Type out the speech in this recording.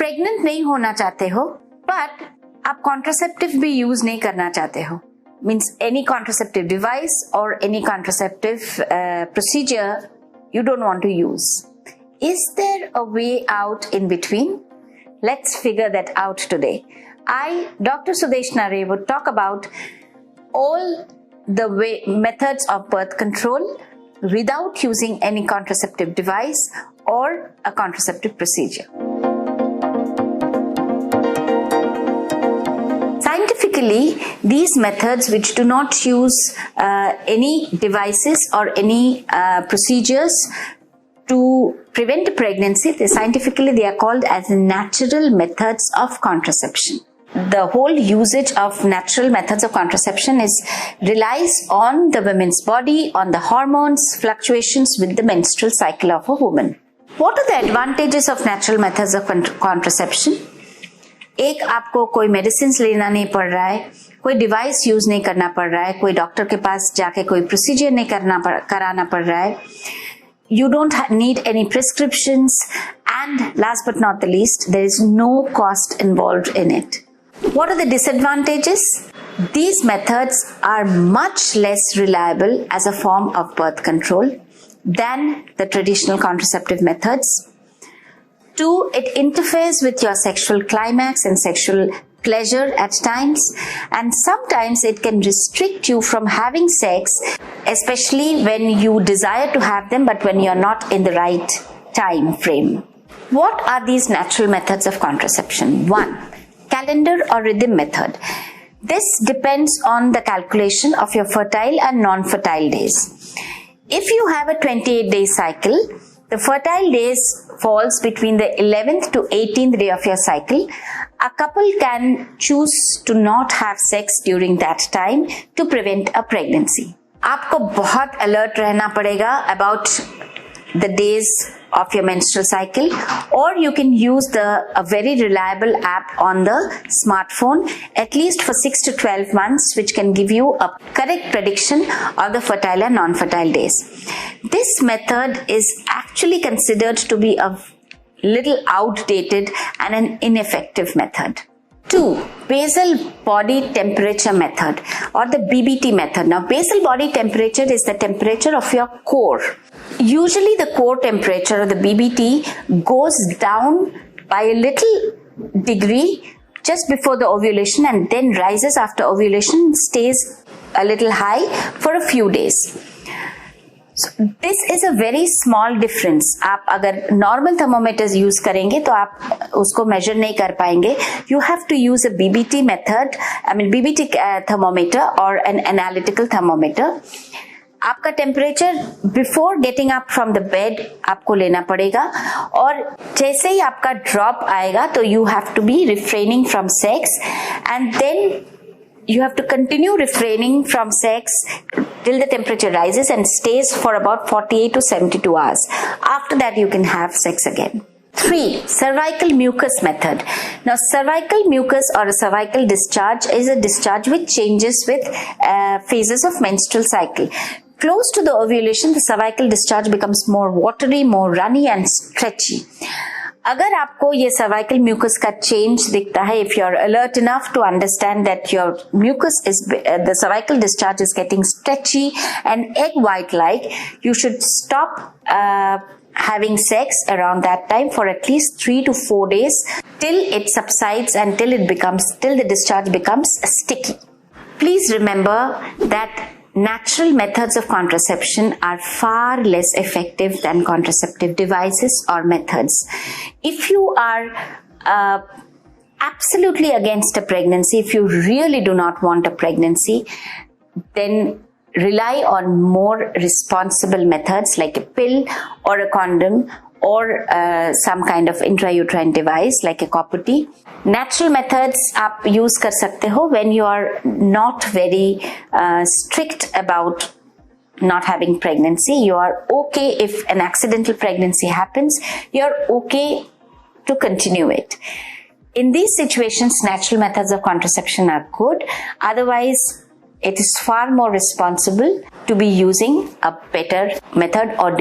Pregnant नहीं होना चाहते हो बट आप कॉन्ट्रासेप्टिव भी यूज नहीं करना चाहते हो, means any contraceptive device or any contraceptive procedure you don't want to use. Is there a way out in between? Let's figure that out today. I, Dr. Sudesh Nare, would talk about all the methods of birth control without using any contraceptive device or a contraceptive procedure. Scientifically, these methods which do not use any devices or any procedures to prevent pregnancy, scientifically they are called as natural methods of contraception. The whole usage of natural methods of contraception relies on the woman's body, on the hormones, fluctuations with the menstrual cycle of a woman. What are the advantages of natural methods of contraception? एक, आपको कोई medicine लेना नहीं पड़ रहा है, कोई device use नहीं करना पड़ रहा है, कोई डॉक्टर के पास जाके कोई प्रोसीजर नहीं कराना पड़ रहा है. You don't need any prescriptions, and last but not the least, there is no cost involved in it. What are the disadvantages? These methods are much less reliable as a form of birth control than the traditional contraceptive methods. 2, it interferes with your sexual climax and sexual pleasure at times, and sometimes it can restrict you from having sex, especially when you desire to have them but when you're not in the right time frame. What are these natural methods of contraception? 1, calendar or rhythm method. This depends on the calculation of your fertile and non-fertile days. If you have a 28-day cycle, the fertile days falls between the 11th to 18th day of your cycle. A couple can choose to not have sex during that time to prevent a pregnancy. आपको बहुत alert रहना पड़ेगा about the days of your menstrual cycle, or you can use a very reliable app on the smartphone at least for 6 to 12 months, which can give you a correct prediction of the fertile and non-fertile days. This method is actually considered to be a little outdated and an ineffective method. 2, basal body temperature method or the BBT method. Now, basal body temperature is the temperature of your core. Usually the core temperature or the BBT goes down by a little degree just before the ovulation and then rises after ovulation, stays a little high for a few days. So this is a very small difference. आप अगर normal thermometers use करेंगे तो आप उसको measure नहीं कर पाएंगे. You have to use a BBT method, BBT thermometer or an analytical thermometer. आपका temperature before getting up from the bed आपको लेना पड़ेगा, और जैसे ही आपका ड्रॉप आएगा तो you have to be refraining from sex, and then you have to continue refraining from sex till the temperature rises and stays for about 48 to 72 hours. After that you can have sex again. 3, cervical mucus method. Now, cervical mucus or a cervical discharge is a discharge which changes with phases of menstrual cycle. Close to the ovulation, the cervical discharge becomes more watery, more runny and stretchy. अगर आपको ये cervical mucus का change दिखता है, if you are alert enough to understand that your mucus the cervical discharge is getting stretchy and egg white like, you should stop having sex around that time for at least 3 to 4 days till it subsides and till the discharge becomes sticky. Please remember that natural methods of contraception are far less effective than contraceptive devices or methods. If you are absolutely against a pregnancy, if you really do not want a pregnancy, then rely on more responsible methods like a pill or a condom or some kind of intrauterine device like a copper T. Natural methods आप use कर सकते हो when you are not very strict about not having pregnancy. You are okay if an accidental pregnancy happens. You are okay to continue it. In these situations, natural methods of contraception are good. Otherwise, it is far more responsible to be using a better method or device.